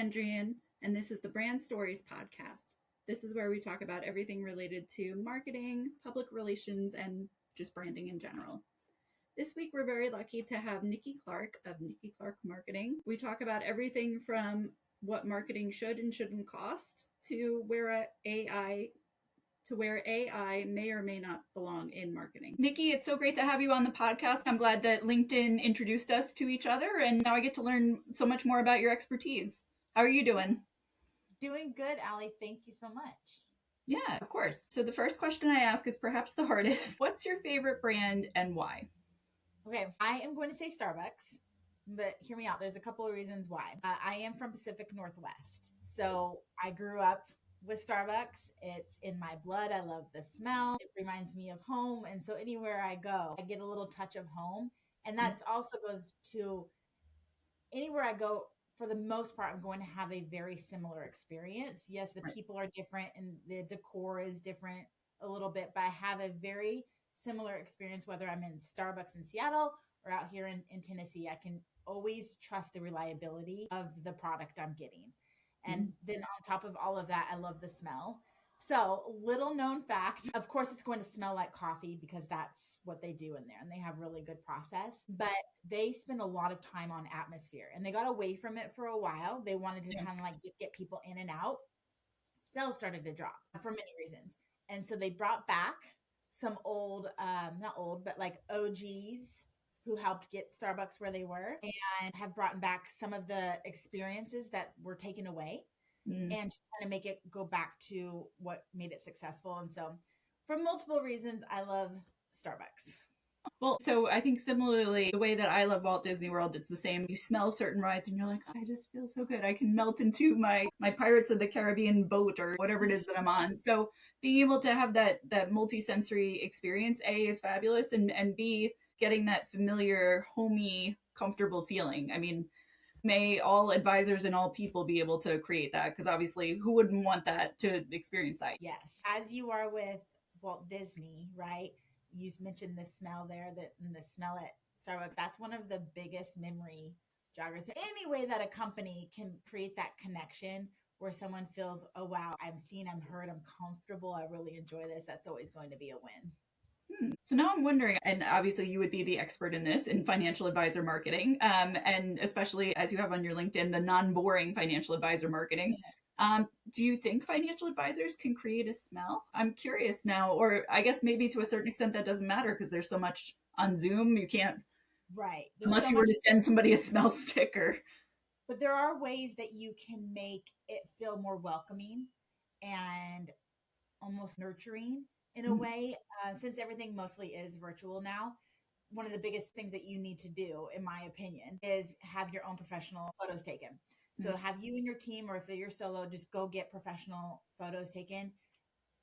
Andrian, and this is the Brand Stories podcast. This is where we talk about everything related to marketing, public relations, and just branding in general. This week, we're very lucky to have Niki Clark of Niki Clark Marketing. We talk about everything from what marketing should and shouldn't cost to where AI may or may not belong in marketing. Niki, it's so great to have you on the podcast. I'm glad that LinkedIn introduced us to each other, and now I get to learn so much more about your expertise. How are you doing? Doing good, Allie. Thank you so much. Yeah, of course. So the first question I ask is perhaps the hardest. What's your favorite brand and why? Okay, I am going to say Starbucks, but hear me out. There's a couple of reasons why. I am from Pacific Northwest, so I grew up with Starbucks. It's in my blood. I love the smell. It reminds me of home. And so anywhere I go, I get a little touch of home. And that's also goes to anywhere I go, for the most part, I'm going to have a very similar experience. Yes, the people are different and the decor is different a little bit, but I have a very similar experience, whether I'm in Starbucks in Seattle or out here in Tennessee. I can always trust the reliability of the product I'm getting. And then on top of all of that, I love the smell. So, little known fact, of course, it's going to smell like coffee because that's what they do in there and they have really good process. But they spend a lot of time on atmosphere and they got away from it for a while. They wanted to kind of like just get people in and out. Sales started to drop for many reasons. And so they brought back some old, not old, but like OGs who helped get Starbucks where they were and have brought back some of the experiences that were taken away and trying to make it go back to what made it successful. And so for multiple reasons, I love Starbucks. Well, so I think similarly, the way that I love Walt Disney World, it's the same. You smell certain rides and you're like, I just feel so good. I can melt into my Pirates of the Caribbean boat or whatever it is that I'm on. So being able to have that multi-sensory experience, A, is fabulous, and B, getting that familiar, homey, comfortable feeling. I mean, may all advisors and all people be able to create that, because obviously who wouldn't want that to experience that? Yes. As you are with Walt Disney, right? You mentioned the smell there, the smell at Starbucks. That's one of the biggest memory joggers. So any way that a company can create that connection where someone feels, oh, wow, I'm seen, I'm heard, I'm comfortable, I really enjoy this, that's always going to be a win. So now I'm wondering, and obviously you would be the expert in this, in financial advisor marketing, and especially as you have on your LinkedIn, the non-boring financial advisor marketing. Do you think financial advisors can create a smell? I'm curious now, or I guess maybe to a certain extent that doesn't matter because there's so much on Zoom. You can't, right? Unless you were to send somebody a smell sticker. But there are ways that you can make it feel more welcoming and almost nurturing in a way, since everything mostly is virtual now. One of the biggest things that you need to do, in my opinion, is have your own professional photos taken. So have you and your team, or if you're solo, just go get professional photos taken.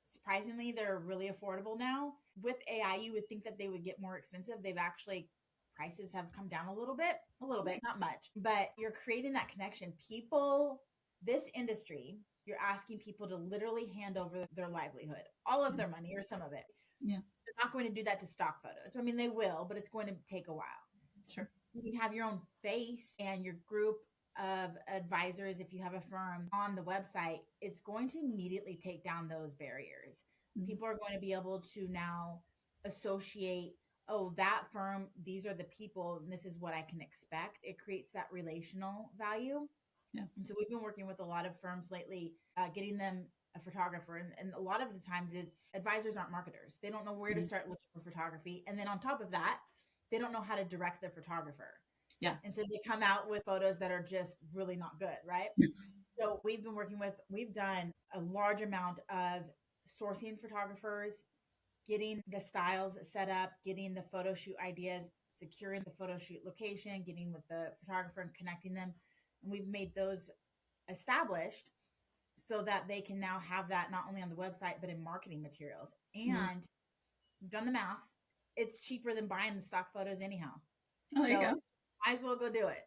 Surprisingly, they're really affordable now. With AI, you would think that they would get more expensive. They've actually, prices have come down a little bit, not much, but you're creating that connection. People, this industry, you're asking people to literally hand over their livelihood, all of their money or some of it. Yeah. They're not going to do that to stock photos. I mean, they will, but it's going to take a while. Sure. You can have your own face and your group of advisors, if you have a firm, on the website. It's going to immediately take down those barriers. People are going to be able to now associate, oh, that firm, these are the people, and this is what I can expect. It creates that relational value. Yeah. And so we've been working with a lot of firms lately, getting them a photographer. And a lot of the times it's advisors aren't marketers. They don't know where to start looking for photography. And then on top of that, they don't know how to direct their photographer. Yes. And so they come out with photos that are just really not good, right? So we've done a large amount of sourcing photographers, getting the styles set up, getting the photo shoot ideas, securing the photo shoot location, getting with the photographer and connecting them. And we've made those established so that they can now have that not only on the website, but in marketing materials. And we've done the math. It's cheaper than buying the stock photos anyhow. Oh, there you go. Might as well go do it.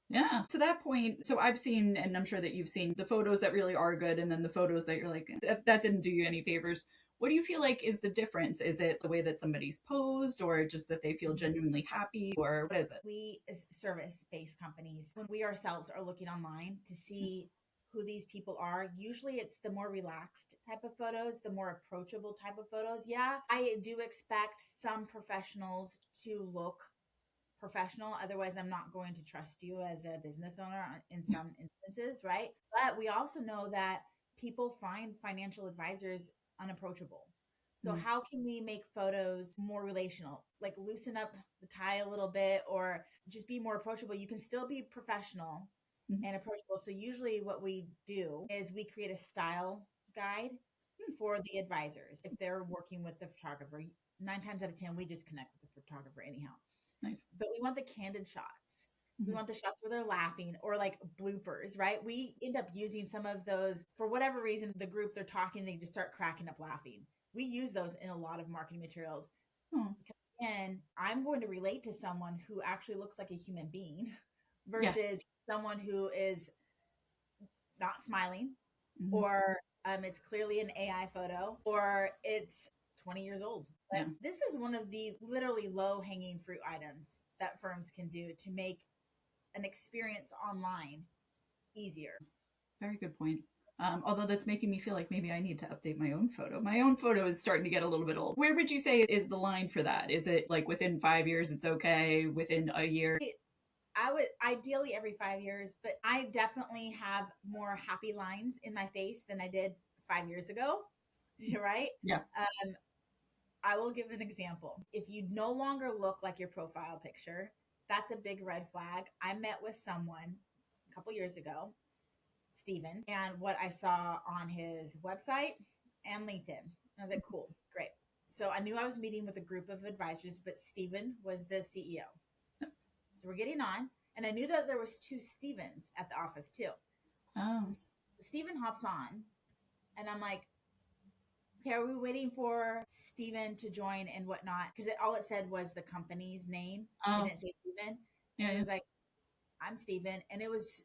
Yeah. To that point, so I've seen, and I'm sure that you've seen, the photos that really are good and then the photos that you're like, that didn't do you any favors. What do you feel like is the difference? Is it the way that somebody's posed, or just that they feel genuinely happy, or what is it? We, as service-based companies, when we ourselves are looking online to see who these people are. Usually it's the more relaxed type of photos, the more approachable type of photos. Yeah, I do expect some professionals to look professional. Otherwise, I'm not going to trust you as a business owner in some instances, right? But we also know that people find financial advisors unapproachable. So, Mm, how can we make photos more relational? Like loosen up the tie a little bit or just be more approachable. You can still be professional mm, and approachable. So, usually, what we do is we create a style guide mm. for the advisors if they're working with the photographer. 9 times out of 10, we just connect with the photographer anyhow, Nice. but we want the candid shots. We Mhm. want the shots where they're laughing or like bloopers, right? We end up using some of those for whatever reason. The group they're talking, they just start cracking up laughing. We use those in a lot of marketing materials Oh, because, again, I'm going to relate to someone who actually looks like a human being yes. versus someone who is not smiling Mhm. or it's clearly an AI photo or it's 20 years old. But Yeah. this is one of the literally low hanging fruit items that firms can do to make an experience online easier. Very good point. Although that's making me feel like maybe I need to update my own photo. My own photo is starting to get a little bit old. Where would you say is the line for that? Is it like within 5 years it's okay? Within a year? I would ideally every 5 years, but I definitely have more happy lines in my face than I did 5 years ago. Right? Yeah. Um, I will give an example. If you no longer look like your profile picture, that's a big red flag. I met with someone a couple years ago, Steven, and what I saw on his website and LinkedIn. I was like, cool, great. So I knew I was meeting with a group of advisors, but Steven was the CEO. So we're getting on, and I knew that there was two Stevens at the office too. So, Oh. so Steven hops on, and I'm like, okay, are we waiting for Steven to join and whatnot? Because all it said was the company's name. It Oh. didn't say Steven. And Yeah. he Yeah. was like, I'm Steven. And it was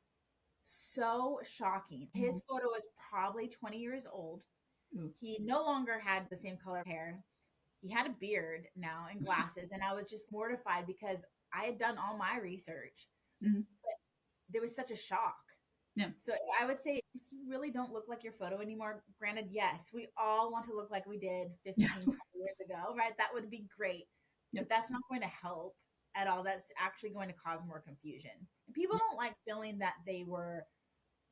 so shocking. Mhm. His photo was probably 20 years old. Ooh. He no longer had the same color hair. He had a beard now and glasses. And I was just mortified because I had done all my research. Mhm. But there was such a shock. Yeah. So I would say if you really don't look like your photo anymore, granted, yes, we all want to look like we did 15, Yes. 20 years ago, right? That would be great. Yep. But that's not going to help at all. That's actually going to cause more confusion. And people Yep. don't like feeling that they were,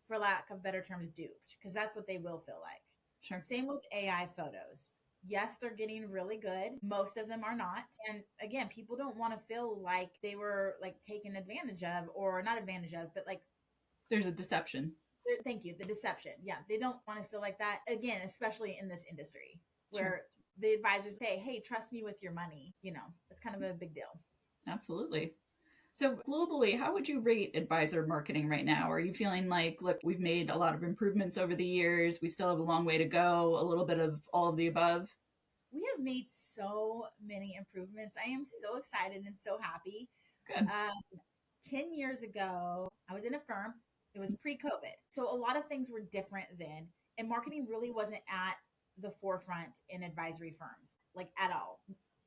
for lack of better terms, duped, because that's what they will feel like. Sure. Same with AI photos. Yes, they're getting really good. Most of them are not. And again, people don't want to feel like they were like taken advantage of or not advantage of, but like There's a deception. thank you, the deception. Yeah, they don't want to feel like that again, especially in this industry Sure. where the advisors say, hey, trust me with your money. It's kind of a big deal. Absolutely. So globally, how would you rate advisor marketing right now? Are you feeling like, look, we've made a lot of improvements over the years. We still have a long way to go, a little bit of all of the above? We have made so many improvements. I am so excited and so happy. Good. 10 years ago, I was in a firm. It was pre COVID. So a lot of things were different then. And marketing really wasn't at the forefront in advisory firms, like at all.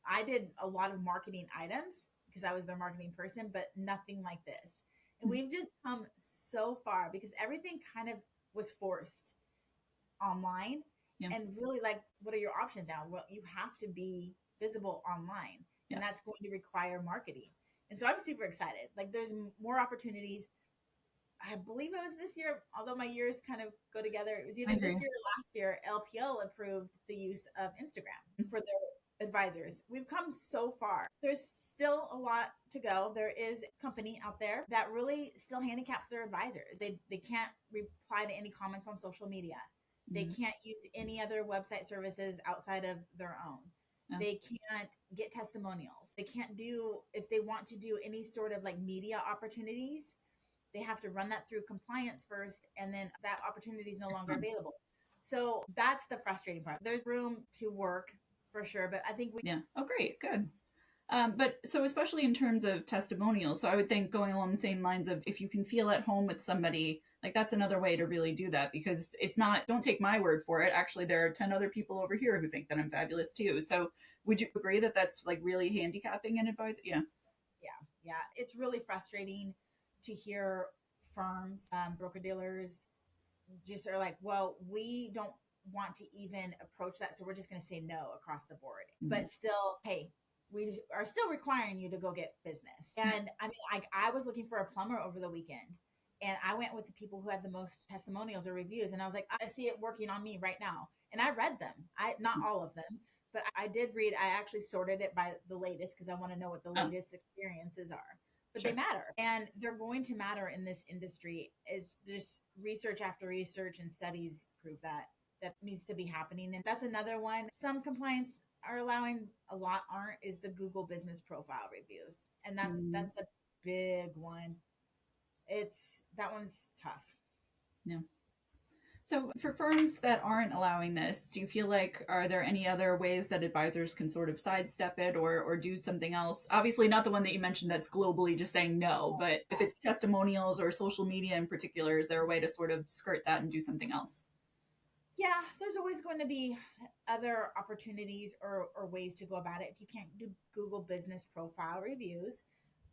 I did a lot of marketing items because I was their marketing person, but nothing like this. And we've just come so far because everything kind of was forced online. Yeah. And really, like, what are your options now? Well, you have to be visible online, and Yes. that's going to require marketing. And so I'm super excited. Like, there's more opportunities. I believe it was this year, although my years kind of go together. It was I either this agree. year or last year. LPL approved the use of Instagram for their advisors. We've come so far. There's still a lot to go. There is a company out there that really still handicaps their advisors. They can't reply to any comments on social media. They Mhm. can't use any other website services outside of their own. Yeah. They can't get testimonials. They can't do, if they want to do any sort of like media opportunities, they have to run that through compliance first, and then that opportunity is no It's longer not. available. So that's the frustrating part. There's room to work for sure, but I think we Yeah. Oh, great. Good. But so, especially in terms of testimonials, so I would think going along the same lines of if you can feel at home with somebody, like that's another way to really do that because it's not, don't take my word for it. Actually, there are 10 other people over here who think that I'm fabulous too. So, would you agree that that's like really handicapping and advice? Yeah. yeah, it's really frustrating to hear firms, broker dealers just are like, well, we don't want to even approach that. So we're just going to say no across the board. Mhm. But still, hey, we are still requiring you to go get business. And I mean, like, I was looking for a plumber over the weekend, and I went with the people who had the most testimonials or reviews. And I was like, I see it working on me right now. And I read them. Not all of them, but I did read. I actually sorted it by the latest because I want to know what the Oh, latest experiences are, but they sure. matter, and they're going to matter in this industry. Is just research after research and studies prove that needs to be happening. And that's another one. Some compliance are allowing, a lot aren't, is the Google business profile reviews. And Mm, that's a big one. It's that one's tough. yeah. So, for firms that aren't allowing this, do you feel like are there any other ways that advisors can sort of sidestep it or do something else? Obviously, not the one that you mentioned that's globally just saying no, but if it's testimonials or social media in particular, is there a way to sort of skirt that and do something else? Yeah, there's always going to be other opportunities or ways to go about it. If you can't do Google business profile reviews,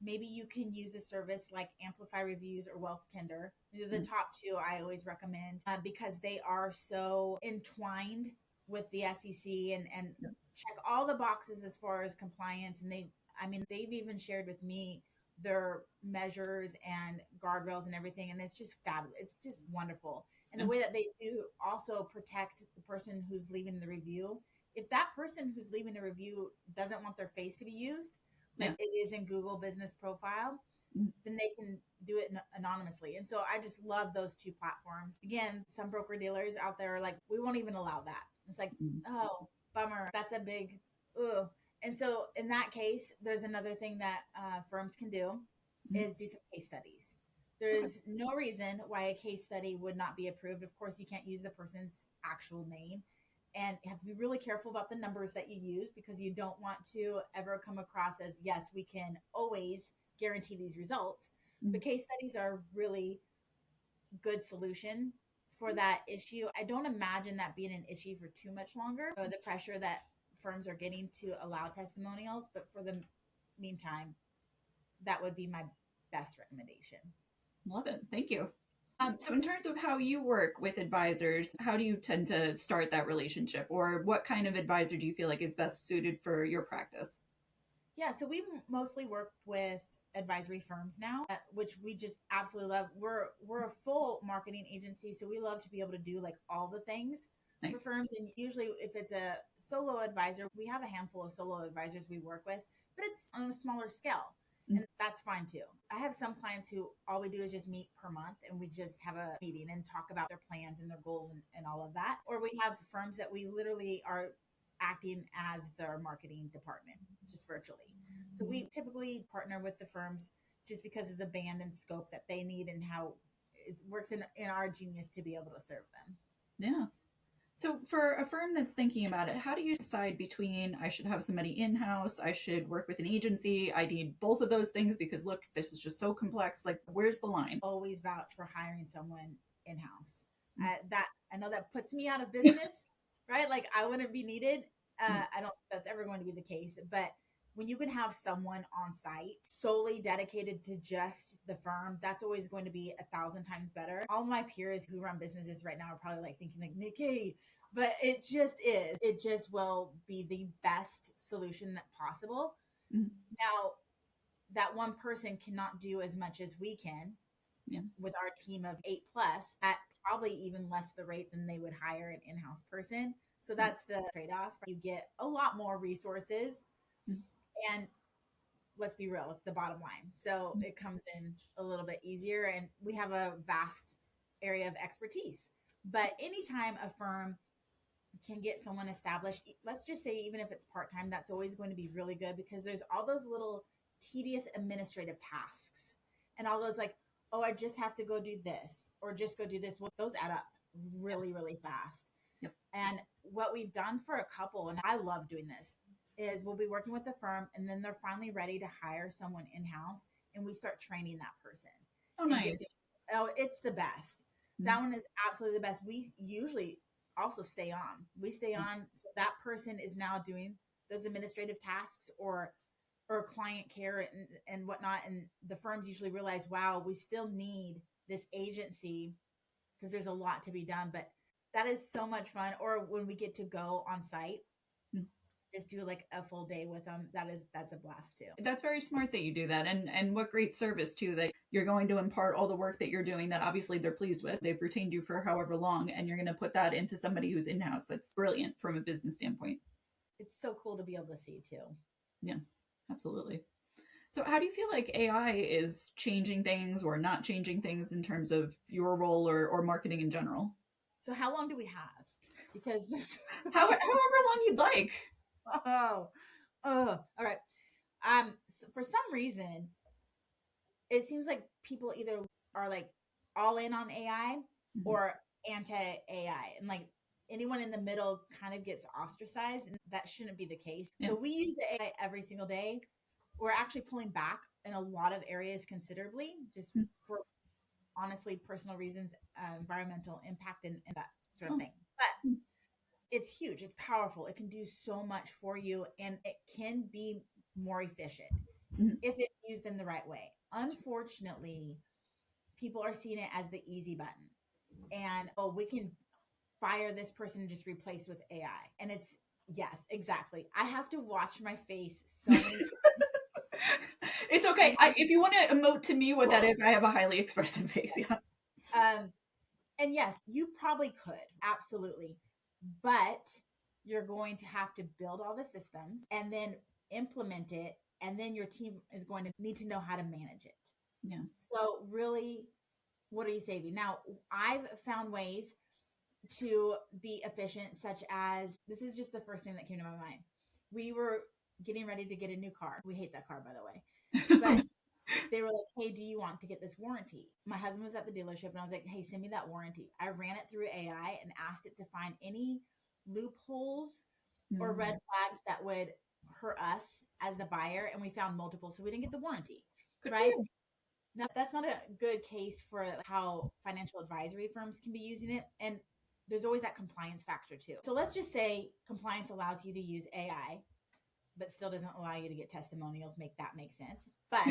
maybe you can use a service like Amplify Reviews or Wealth Tender. These are the Mm, top two I always recommend, because they are so entwined with the SEC and yeah. check all the boxes as far as compliance. And I mean, they've even shared with me their measures and guardrails and everything. And it's just fabulous. It's just wonderful. And the Yeah. way that they do also protect the person who's leaving the review. If that person who's leaving the review doesn't want their face to be used, Yeah. like it is in Google business profile, Mm, then they can do it anonymously. And so I just love those two platforms. Again, some broker dealers out there are like, we won't even allow that. It's like, mm, oh, bummer. That's a big, ugh. And so in that case, there's another thing that firms can do mm. is do some case studies. Okay. There's no reason why a case study would not be approved. Of course, you can't use the person's actual name, and you have to be really careful about the numbers that you use because you don't want to ever come across as, yes, we can always guarantee these results. Mm. But case studies are really good solution for that issue. I don't imagine that being an issue for too much longer, or the pressure that firms are getting to allow testimonials. But for the meantime, that would be my best recommendation. Love it. Thank you. So, in terms of how you work with advisors, how do you tend to start that relationship, or what kind of advisor do you feel like is best suited for your practice? Yeah, so we mostly work with advisory firms now, which we just absolutely love. We're a full marketing agency, so we love to be able to do like all the things for Nice. firms. And usually, if it's a solo advisor, we have a handful of solo advisors we work with, but it's on a smaller scale. Mm, And that's fine too. I have some clients who all we do is just meet per month and we just have a meeting and talk about their plans and their goals and all of that. Or we have firms that we literally are acting as their marketing department just virtually. So we typically partner with the firms just because of the band and scope that they need and how it works in our genius to be able to serve them. yeah. So, for a firm that's thinking about it, how do you decide between I should have somebody in house, I should work with an agency, I need both of those things because look, this is just so complex? Like, where's the line? Always vouch for hiring someone in house. Mm, That I know that puts me out of business, right? Like I wouldn't be needed. mm, I don't think that's ever going to be the case, but when you can have someone on site solely dedicated to just the firm, that's always going to be 1,000 times better. All my peers who run businesses right now are probably like thinking like, Nikki, but it just is. It just will be the best solution that possible. mm, Now, that one person cannot do as much as we can yeah. with our team of 8 plus at probably even less the rate than they would hire an in-house person. So Right. that's the trade-off. You get a lot more resources, Mm, and let's be real, it's the bottom line. So mm, it comes in a little bit easier, and we have a vast area of expertise. But anytime a firm can get someone established, let's just say even if it's part-time, that's always going to be really good because there's all those little tedious administrative tasks and all those like, oh, I just have to go do this or just go do this. Well, those add up really, really fast. yep. And what we've done for a couple, and I love doing this, is we'll be working with the firm and then they're finally ready to hire someone in-house and we start training that person Oh, and get, nice. oh, it's the best. Mm, That one is absolutely the best. We usually also stay on. We stay mm, on. So that person is now doing those administrative tasks or client care and whatnot. And the firms usually realize, wow, we still need this agency because there's a lot to be done, but that is so much fun. Or when we get to go on site, just do like a full day with them. That's a blast too. That's very smart that you do that, and what great service too, that you're going to impart all the work that you're doing that obviously they're pleased with. They've retained you for however long, and you're going to put that into somebody who's in-house. That's brilliant from a business standpoint. It's so cool to be able to see too. Yeah, absolutely. So how do you feel like AI is changing things or not changing things in terms of your role or marketing in general? So how long do we have? Because this However long you'd like. oh, all right. So for some reason, it seems like people either are like all in on AI or anti AI, and like anyone in the middle kind of gets ostracized, and that shouldn't be the case. Yeah. So we use the AI every single day. We're actually pulling back in a lot of areas considerably, just for honestly personal reasons, environmental impact, and that sort of thing. But it's huge. It's powerful. It can do so much for you, and it can be more efficient if it's used in the right way. Unfortunately, people are seeing it as the easy button, and we can fire this person and just replace with AI. And it's, yes, exactly. I have to watch my face so many times. It's okay. If you want to emote to me what that is, I have a highly expressive face. Yeah. And yes, you probably could, absolutely, but you're going to have to build all the systems and then implement it, and then your team is going to need to know how to manage it. Yeah. So really, what are you saving? Now, I've found ways to be efficient, such as, this is just the first thing that came to my mind. We were getting ready to get a new car. We hate that car, by the way. But they were like, hey, do you want to get this warranty? My husband was at the dealership, and I was like, hey, send me that warranty. I ran it through AI and asked it to find any loopholes or red flags that would hurt us as the buyer, and we found multiple, so we didn't get the warranty. Good right? Now, that's not a good case for how financial advisory firms can be using it. And there's always that compliance factor too. So let's just say compliance allows you to use AI, but still doesn't allow you to get testimonials. Make that make sense. But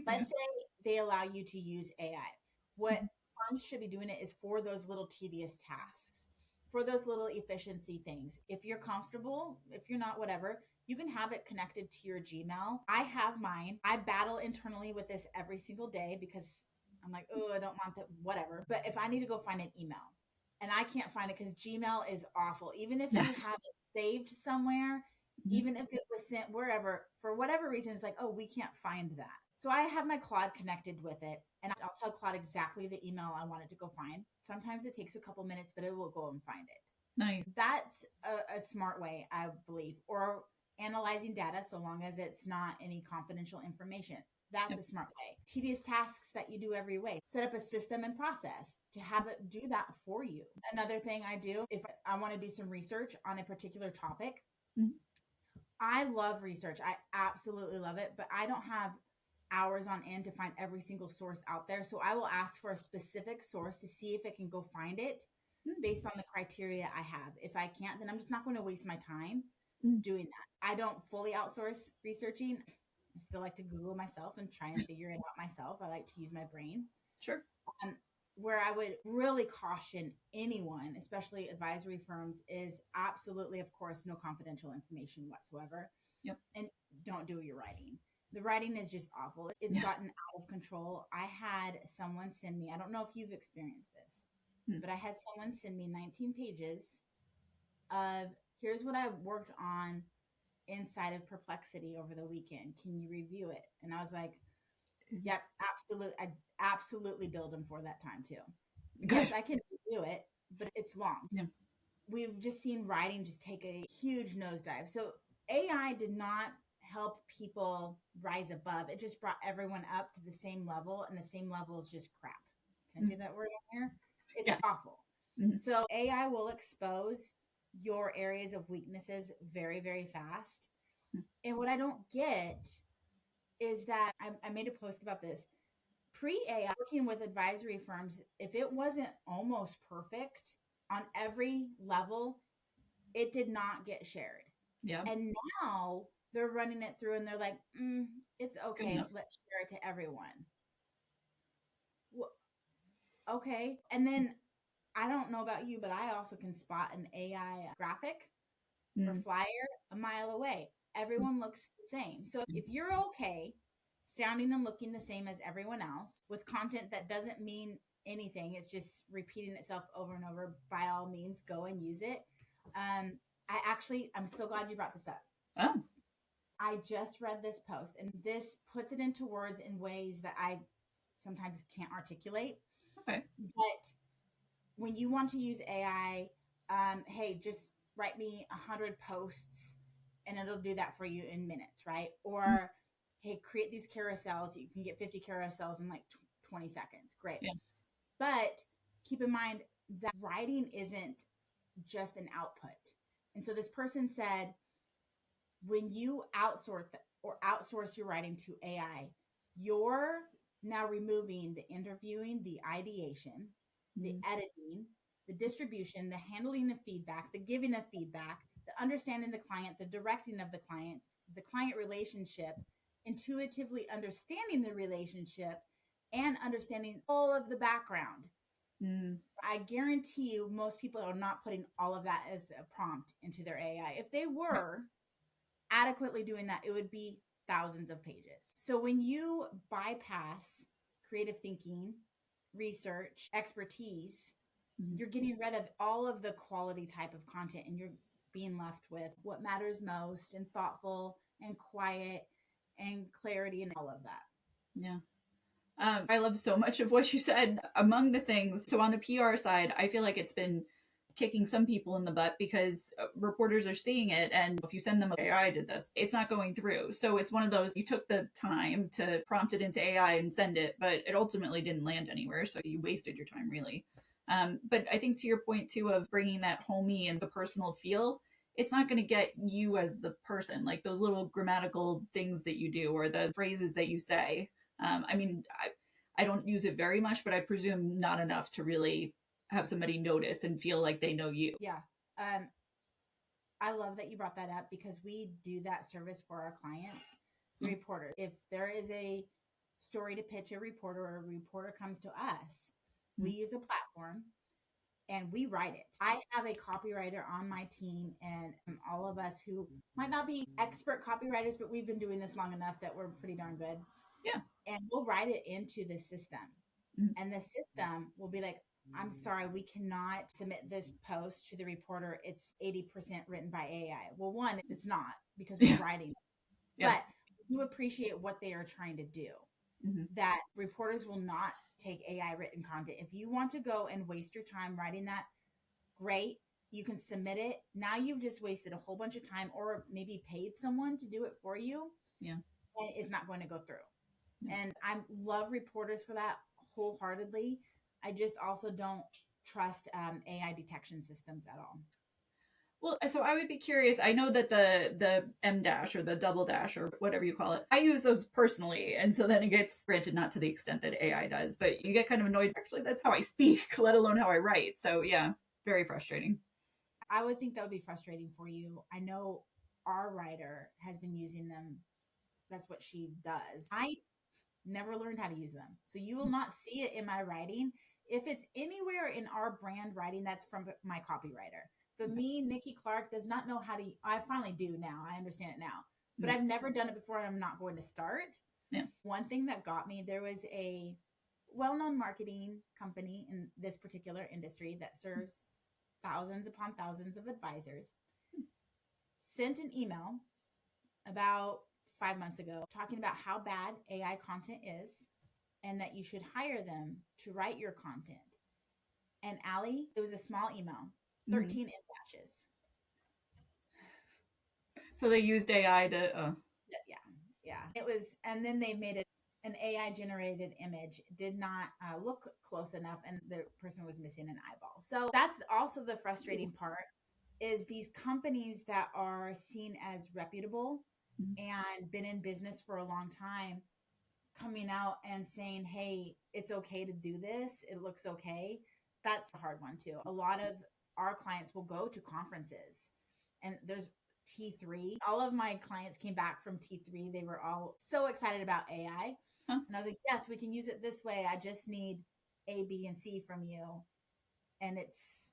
let's say they allow you to use AI. What firms should be doing it is for those little tedious tasks, for those little efficiency things. If you're comfortable, if you're not, whatever, you can have it connected to your Gmail. I have mine. I battle internally with this every single day because I'm like, oh, I don't want that, whatever. But if I need to go find an email and I can't find it because Gmail is awful, even if you have it saved somewhere, even if it was sent wherever, for whatever reason, it's like, oh, we can't find that. So I have my Claude connected with it, and I'll tell Claude exactly the email I wanted to go find. Sometimes it takes a couple minutes, but it will go and find it. Nice. That's a smart way, I believe. Or analyzing data, so long as it's not any confidential information. That's a smart way. Tedious tasks that you do every way. Set up a system and process to have it do that for you. Another thing I do, if I want to do some research on a particular topic, I love research. I absolutely love it, but I don't have hours on end to find every single source out there. So I will ask for a specific source to see if I can go find it based on the criteria I have. If I can't, then I'm just not going to waste my time doing that. I don't fully outsource researching. I still like to Google myself and try and figure it out myself. I like to use my brain. Sure. Where I would really caution anyone, especially advisory firms, is absolutely, of course, no confidential information whatsoever. Yep. And don't do your writing. The writing is just awful. It's gotten out of control. I had someone send me, I don't know if you've experienced this, but I had someone send me 19 pages of, here's what I worked on inside of Perplexity over the weekend. Can you review it? And I was like, yep, absolutely. I absolutely billed them for that time too. Yes, I can do it, but it's long. Yeah. We've just seen writing just take a huge nosedive. So AI did not help people rise above. It just brought everyone up to the same level, and the same level is just crap. Can I say that word on here? It's awful. So AI will expose your areas of weaknesses very, very fast. And what I don't get is that I made a post about this. Pre-AI, working with advisory firms, if it wasn't almost perfect on every level, it did not get shared. Yeah. And now they're running it through and they're like, it's okay. Let's share it to everyone. Well, okay. And then I don't know about you, but I also can spot an AI graphic or Mm. flyer a mile away. Everyone looks the same. So if you're okay sounding and looking the same as everyone else with content that doesn't mean anything, it's just repeating itself over and over, by all means, go and use it. I'm so glad you brought this up. Oh, I just read this post, and this puts it into words in ways that I sometimes can't articulate. okay. But when you want to use AI, hey, just write me 100 posts and it'll do that for you in minutes, right? Mm. Or, hey, create these carousels. You can get 50 carousels in like 20 seconds. Great. Yeah. But keep in mind that writing isn't just an output. And so this person said, when you outsource your writing to AI, you're now removing the interviewing, the ideation, the Mm. editing, the distribution, the handling of feedback, the giving of feedback, the understanding the client, the directing of the client relationship, intuitively understanding the relationship, and understanding all of the background. Mm. I guarantee you, most people are not putting all of that as a prompt into their AI. If they Right. were adequately doing that, it would be thousands of pages. So when you bypass creative thinking, research, expertise, Mm. you're getting rid of all of the quality type of content and you're being left with what matters most and thoughtful and quiet and clarity and all of that. Yeah. I love so much of what you said. Among the things, so on the PR side, I feel like it's been kicking some people in the butt because reporters are seeing it, and if you send them AI did this, it's not going through. So it's one of those, you took the time to prompt it into AI and send it, but it ultimately didn't land anywhere, so you wasted your time really. But I think to your point too of bringing that homey and the personal feel, it's not going to get you as the person, like those little grammatical things that you do or the phrases that you say. I mean, I don't use it very much, but I presume not enough to really have somebody notice and feel like they know you. Yeah. I love that you brought that up because we do that service for our clients, the Mm. reporters. If there is a story to pitch a reporter or a reporter comes to us, we Mm. use a platform and we write it. I have a copywriter on my team, and all of us who might not be expert copywriters, but we've been doing this long enough that we're pretty darn good. Yeah. And we'll write it into the system. Mm. And the system will be like, I'm sorry, we cannot submit this post to the reporter. It's 80% written by AI. Well, one, it's not because we're Yeah. writing, Yeah. but you appreciate what they are trying to do. Mm-hmm. That reporters will not take AI written content. If you want to go and waste your time writing that, great. You can submit it. Now you've just wasted a whole bunch of time or maybe paid someone to do it for you. Yeah. And it's not going to go through. Yeah. And I love reporters for that wholeheartedly. I just also don't trust AI detection systems at all. Well, so I would be curious. I know that the M dash or the double dash or whatever you call it, I use those personally, and so then it gets, granted not to the extent that AI does, but you get kind of annoyed. Actually, that's how I speak, let alone how I write. So yeah, very frustrating. I would think that would be frustrating for you. I know our writer has been using them. That's what she does. I never learned how to use them. So you will not see it in my writing. If it's anywhere in our brand writing, that's from my copywriter. But me, Niki Clark, does not know how to. I finally do now. I understand it now. But I've never done it before and I'm not going to start. Yeah. One thing that got me, there was a well-known marketing company in this particular industry that serves thousands upon thousands of advisors, sent an email about 5 months ago talking about how bad AI content is and that you should hire them to write your content. And Allie, it was a small email, Mm-hmm. 13 inboxes. So they used AI to. Yeah, yeah. It was, and then they made it an AI generated image. Did not look close enough, and the person was missing an eyeball. So that's also the frustrating part. Is these companies that are seen as reputable and been in business for a long time coming out and saying, hey, it's okay to do this. It looks okay. That's a hard one too. A lot of our clients will go to conferences and there's T3. All of my clients came back from T3. They were all so excited about AI. Huh? And I was like, yes, we can use it this way. I just need A, B, and C from you. and it's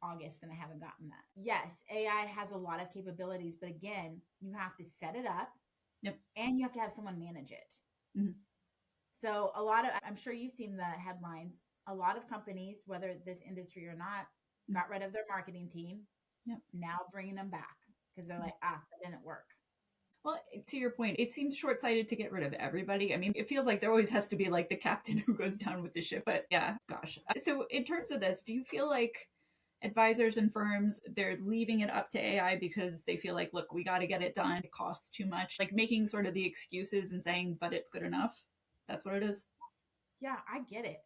August and I haven't gotten that. Yes, AI has a lot of capabilities, but again, you have to set it up Yep. and you have to have someone manage it. Mhm. So I'm sure you've seen the headlines. A lot of companies, whether this industry or not, Mhm. got rid of their marketing team, Yep. now bringing them back because they're like, that didn't work. Well, to your point, it seems short-sighted to get rid of everybody. I mean, it feels like there always has to be like the captain who goes down with the ship. But yeah, gosh. So in terms of this, do you feel like advisors and firms, they're leaving it up to AI because they feel like, look, we got to get it done. It costs too much. Like making sort of the excuses and saying, but it's good enough. That's what it is. Yeah, I get it.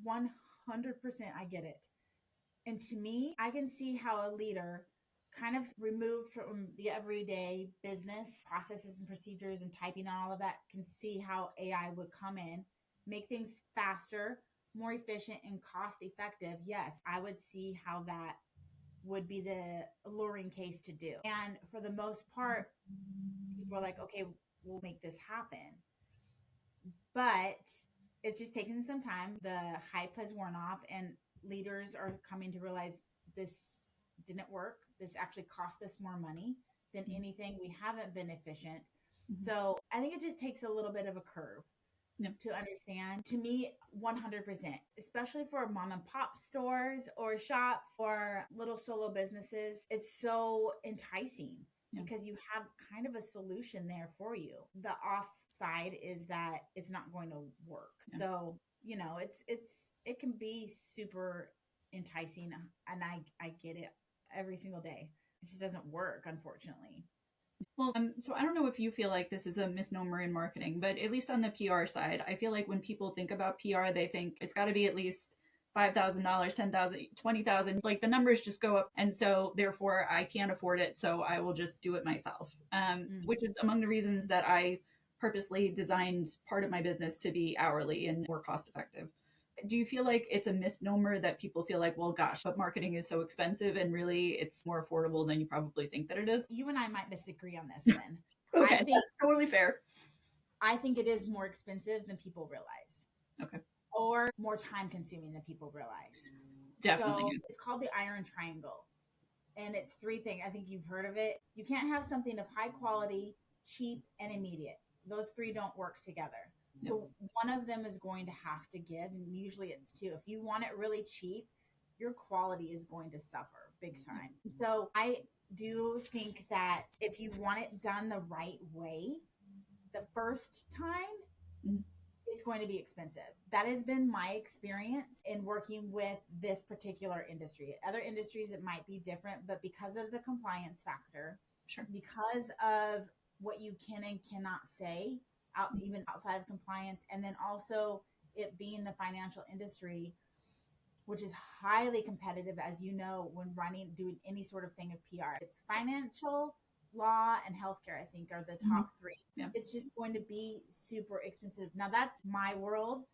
100% I get it. And to me, I can see how a leader kind of removed from the everyday business processes and procedures and typing and all of that can see how AI would come in, make things faster, more efficient, and cost effective. Yes, I would see how that would be the alluring case to do. And for the most part, people are like, okay, we'll make this happen. But it's just taking some time. The hype has worn off, and leaders are coming to realize this didn't work. This actually cost us more money than anything. We haven't been efficient. Mm-hmm. So I think it just takes a little bit of a curve Yep. to understand. To me, 100%, especially for mom and pop stores or shops or little solo businesses, it's so enticing. Yeah. Because you have kind of a solution there for you. The off side is that it's not going to work. Yeah. So, it can be super enticing, and I get it every single day. It just doesn't work, unfortunately. Well, so I don't know if you feel like this is a misnomer in marketing, but at least on the PR side, I feel like when people think about PR, they think it's got to be at least $5,000, 10,000, 20,000. Like the numbers just go up. And so therefore I can't afford it. So I will just do it myself, which is among the reasons that I purposely designed part of my business to be hourly and more cost effective. Do you feel like it's a misnomer that people feel like, well, gosh, but marketing is so expensive and really it's more affordable than you probably think that it is? You and I might disagree on this then. Okay, that's totally fair. I think it is more expensive than people realize. Okay. Or more time consuming than people realize. Definitely. So it's called the Iron Triangle. And it's three things. I think you've heard of it. You can't have something of high quality, cheap, and immediate. Those three don't work together. Yep. So one of them is going to have to give, and usually it's two. If you want it really cheap, your quality is going to suffer big time. So I do think that if you want it done the right way, the first time, it's going to be expensive. That has been my experience in working with this particular industry. Other industries, it might be different, but because of the compliance factor, sure, because of what you can and cannot say even outside of compliance, and then also it being the financial industry, which is highly competitive, as you know, when doing any sort of thing of PR. It's financial, law, and healthcare, I think, are the top three. Yeah. It's just going to be super expensive. Now, that's my world,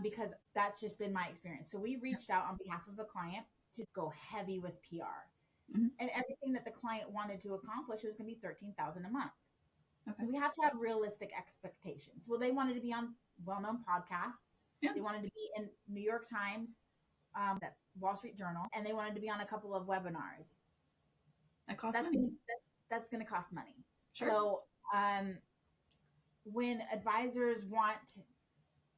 because that's just been my experience. So we reached out on behalf of a client to go heavy with PR. And everything that the client wanted to accomplish was going to be $13,000 a month. Okay. So we have to have realistic expectations. Well, they wanted to be on well-known podcasts. Yeah. They wanted to be in New York Times, the Wall Street Journal, and they wanted to be on a couple of webinars. That's going to cost money. Sure. So when advisors want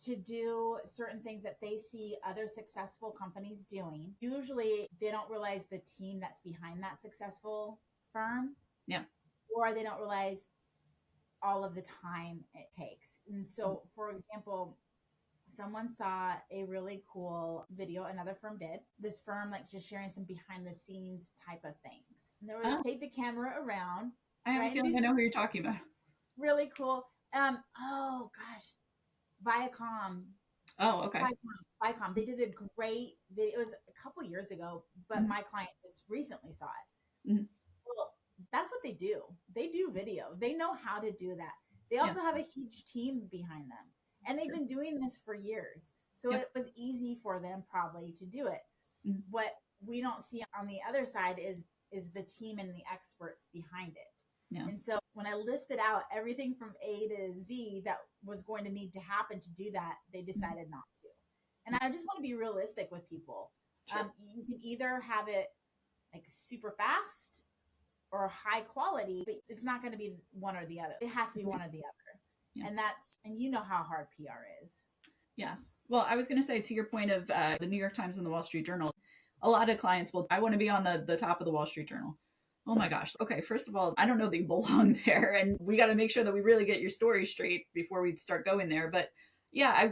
to do certain things that they see other successful companies doing, usually they don't realize the team that's behind that successful firm. Yeah. Or they don't realize all of the time it takes. And so, for example, someone saw a really cool video another firm did. This firm like just sharing some behind the scenes type of things. And there was take the camera around. I have a feeling I know who you're talking about. Really cool. Oh gosh. Viacom. Oh, okay. Viacom. They did a great video. It was a couple years ago, but my client just recently saw it. Well, that's what they do. They do video. They know how to do that. They also have a huge team behind them. And they've been doing this for years. So it was easy for them probably to do it. What we don't see on the other side is the team and the experts behind it. Yeah. And so when I listed out everything from A to Z that was going to need to happen to do that, they decided not to. And I just want to be realistic with people. Sure. You can either have it like super fast or high quality, but it's not going to be one or the other. It has to be one or the other. Yeah. And you know how hard PR is. Yes. Well, I was going to say, to your point of the New York Times and the Wall Street Journal, a lot of clients will, I want to be on the top of the Wall Street Journal. Oh my gosh. Okay, first of all, I don't know that you belong there, and we got to make sure that we really get your story straight before we start going there. But yeah,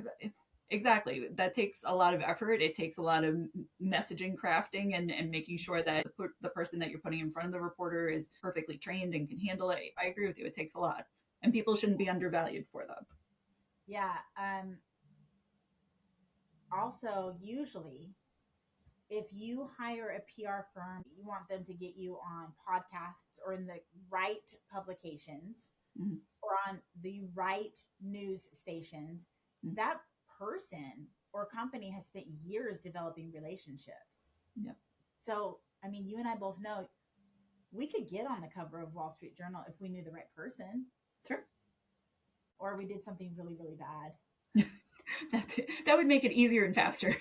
exactly. That takes a lot of effort. It takes a lot of messaging crafting and making sure that the person that you're putting in front of the reporter is perfectly trained and can handle it. I agree with you. It takes a lot. And people shouldn't be undervalued for that. Yeah. Also, usually, if you hire a PR firm, you want them to get you on podcasts or in the right publications Mm-hmm. or on the right news stations. Mm-hmm. That person or company has spent years developing relationships. Yep. So, I mean, you and I both know we could get on the cover of Wall Street Journal if we knew the right person. Sure. Or we did something really, really bad. That would make it easier and faster.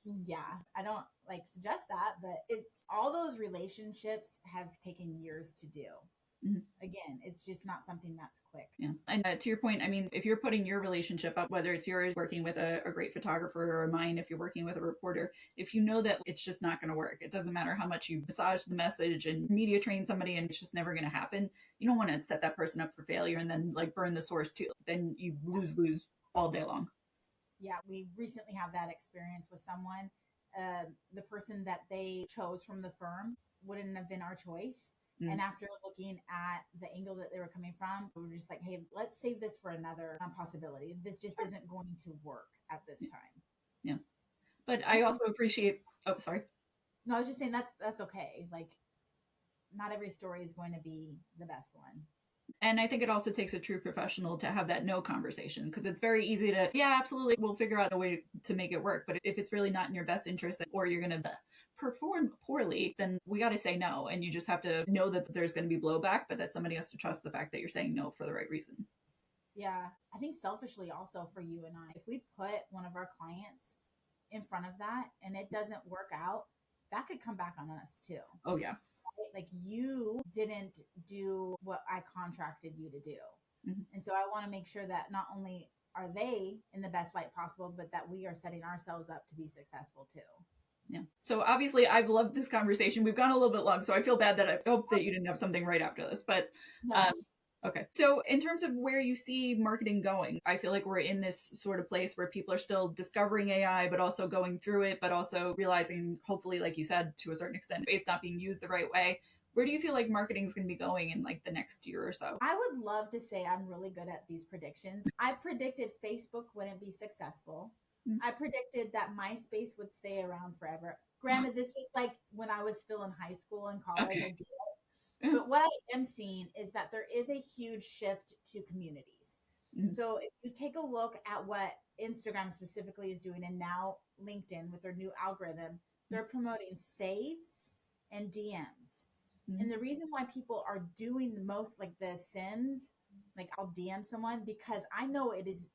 Yeah, I don't like suggest that, but it's all those relationships have taken years to do. Mm-hmm. Again, it's just not something that's quick. Yeah. And to your point, I mean, if you're putting your relationship up, whether it's yours working with a great photographer or mine, if you're working with a reporter, if you know that it's just not going to work, it doesn't matter how much you massage the message and media train somebody and it's just never going to happen. You don't want to set that person up for failure and then like burn the source too. Then you lose all day long. Yeah, we recently had that experience with someone. The person that they chose from the firm wouldn't have been our choice. Mm. And after looking at the angle that they were coming from, we were just like, hey, let's save this for another possibility. This just isn't going to work at this time. Yeah. But I also appreciate, sorry. No, I was just saying that's okay. Like, not every story is going to be the best one. And I think it also takes a true professional to have that no conversation, because it's very easy to, yeah, absolutely, we'll figure out a way to make it work. But if it's really not in your best interest or you're going to perform poorly, then we got to say no. And you just have to know that there's going to be blowback, but that somebody has to trust the fact that you're saying no for the right reason. Yeah. I think selfishly also for you and I, if we put one of our clients in front of that and it doesn't work out, that could come back on us too. Oh, yeah. Like you didn't do what I contracted you to do. Mm-hmm. And so I want to make sure that not only are they in the best light possible, but that we are setting ourselves up to be successful too. Yeah. So obviously I've loved this conversation. We've gone a little bit long, so I feel bad that I hope that you didn't have something right after this, but no. Okay. So in terms of where you see marketing going, I feel like we're in this sort of place where people are still discovering AI, but also going through it, but also realizing, hopefully, like you said, to a certain extent, it's not being used the right way. Where do you feel like marketing is going to be going in like the next year or so? I would love to say I'm really good at these predictions. I predicted Facebook wouldn't be successful. Mm-hmm. I predicted that MySpace would stay around forever. Granted, this was like when I was still in high school and college. Okay. But what I am seeing is that there is a huge shift to communities. Mm-hmm. So if you take a look at what Instagram specifically is doing, and now LinkedIn with their new algorithm, they're promoting saves and DMs. Mm-hmm. And the reason why people are doing the most, like the sends, like I'll DM someone, because I know it is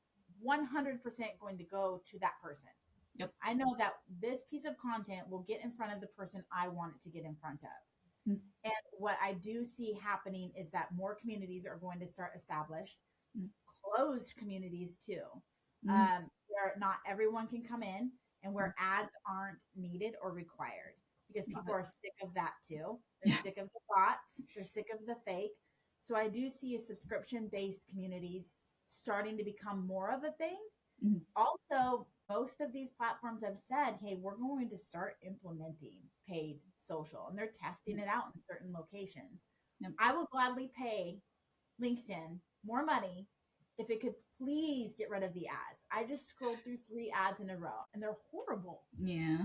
100% going to go to that person. Yep. I know that this piece of content will get in front of the person I want it to get in front of. Mm-hmm. And what I do see happening is that more communities are going to start established, closed communities too, where not everyone can come in and where ads aren't needed or required, because people are sick of that too. They're sick of the bots. They're sick of the fake. So I do see a subscription-based communities starting to become more of a thing. Mm-hmm. Also, most of these platforms have said, hey, we're going to start implementing paid social, and they're testing it out in certain locations. Yep. I will gladly pay LinkedIn more money if it could please get rid of the ads. I just scrolled through 3 ads in a row and they're horrible. Yeah.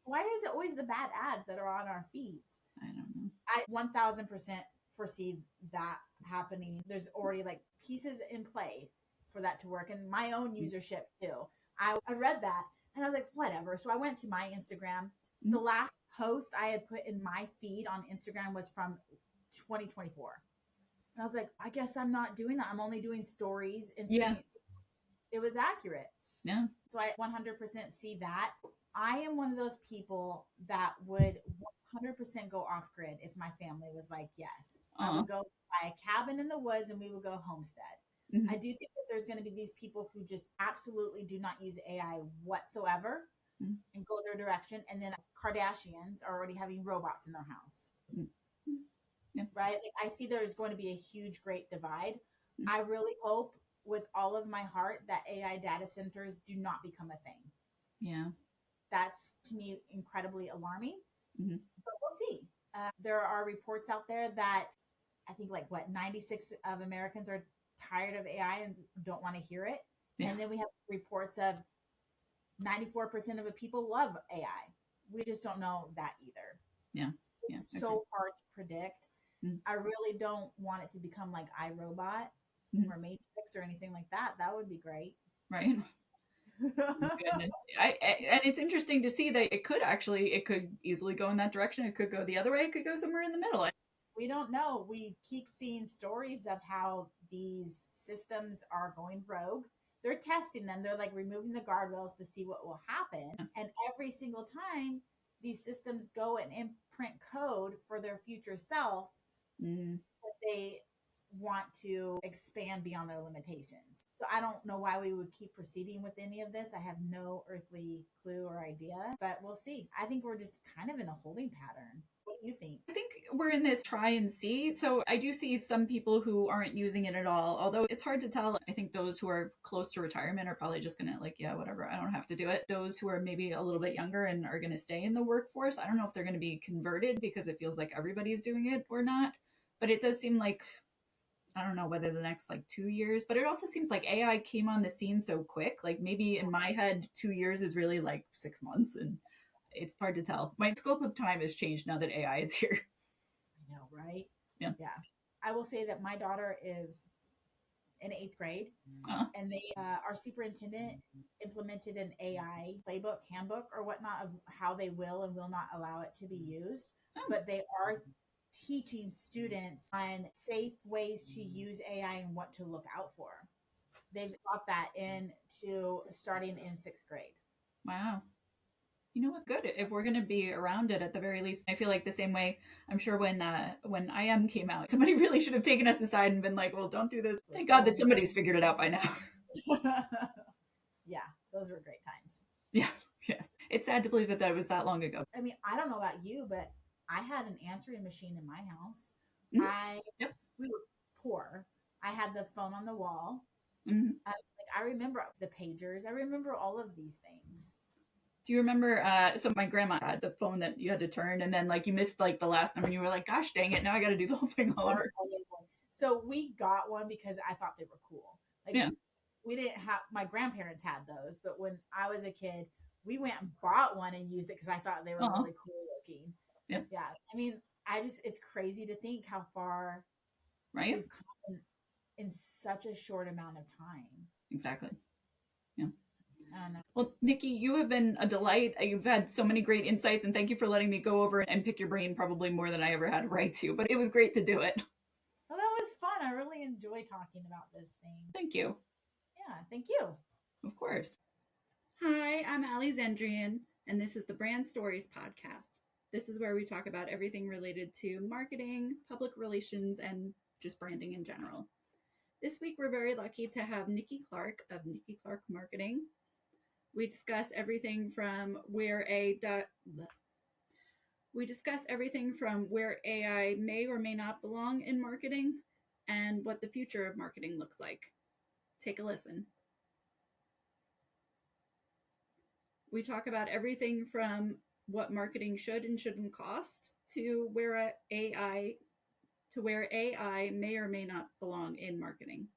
Why is it always the bad ads that are on our feeds? I don't know. I 1000% foresee that happening. There's already like pieces in play for that to work, and my own usership too. I read that and I was like, whatever. So I went to my Instagram. Mm-hmm. The last post I had put in my feed on Instagram was from 2024. And I was like, I guess I'm not doing that. I'm only doing stories and scenes. It was accurate. Yeah. So I 100% see that. I am one of those people that would 100% go off grid if my family was like, yes. I Uh, would go buy a cabin in the woods and we would go homestead. I mhm, do think that there's going to be these people who just absolutely do not use AI whatsoever mhm, and go their direction. And then Kardashians are already having robots in their house, mhm, mhm. Yeah. right? Like I see there's going to be a huge, great divide. Mhm. I really hope with all of my heart that AI data centers do not become a thing. Yeah. That's to me incredibly alarming, Mhm. but we'll see. There are reports out there that I think like what 96 of Americans are tired of AI and don't want to hear it. Yeah. And then we have reports of 94% of the people love AI. We just don't know that either. Yeah. Yeah. It's Agreed. so hard to predict. Mhm. I really don't want it to become like iRobot Mhm. or Matrix or anything like that. That would be great. Right. Goodness. And it's interesting to see that it could easily go in that direction. It could go the other way. It could go somewhere in the middle. We don't know. We keep seeing stories of how these systems are going rogue. They're testing them. They're like removing the guardrails to see what will happen. And every single time these systems go and imprint code for their future self, Mm, they want to expand beyond their limitations. So I don't know why we would keep proceeding with any of this. I have no earthly clue or idea, but we'll see. I think we're just kind of in a holding pattern. What do you think? I think we're in this try and see. So I do see some people who aren't using it at all, although it's hard to tell. I think those who are close to retirement are probably just going to, like, yeah, whatever, I don't have to do it. Those who are maybe a little bit younger and are going to stay in the workforce, I don't know if they're going to be converted because it feels like everybody's doing it or not. But it does seem like, I don't know whether the next like 2 years, but it also seems like AI came on the scene so quick. Like maybe in my head, 2 years is really like 6 months, and it's hard to tell. My scope of time has changed now that AI is here. I know, right? Yeah. Yeah. I will say that my daughter is in eighth grade, Uh, and our superintendent implemented an AI playbook, handbook, or whatnot of how they will and will not allow it to be used. oh, But they are teaching students on safe ways to use AI and what to look out for. They've got that into starting in sixth grade. wow. You know what? Good. If we're going to be around it at the very least, I feel like the same way. I'm sure when IM came out, somebody really should have taken us aside and been like, "Well, don't do this." Thank God that somebody's figured it out by now. Yeah, those were great times. Yes, yes. It's sad to believe that that was that long ago. I mean, I don't know about you, but I had an answering machine in my house. Mhm. I Yep. We were poor. I had the phone on the wall. Mhm. I remember the pagers. I remember all of these things. Do you remember? So my grandma had the phone that you had to turn, and then like you missed like the last time, and you were like, "Gosh, dang it! Now I got to do the whole thing all over." So we got one because I thought they were cool. Like Yeah. we didn't have my grandparents had those, but when I was a kid, we went and bought one and used it because I thought they were Oh. really cool looking. Yep. Yeah. I mean, it's crazy to think how far Right. we've come in such a short amount of time. Exactly. Yeah. I don't know. Well, Nikki, you have been a delight. You've had so many great insights, and thank you for letting me go over and pick your brain probably more than I ever had a right to. But it was great to do it. Well, that was fun. I really enjoy talking about this thing. Thank you. Yeah. Thank you. Of course. Hi, I'm Alexandrian, and this is the Brand Stories podcast. This is where we talk about everything related to marketing, public relations, and just branding in general. This week, we're very lucky to have Niki Clark of Niki Clark Marketing. We discuss everything from where AI may or may not belong in marketing and what the future of marketing looks like. Take a listen. We talk about everything from what marketing should and shouldn't cost to where AI may or may not belong in marketing.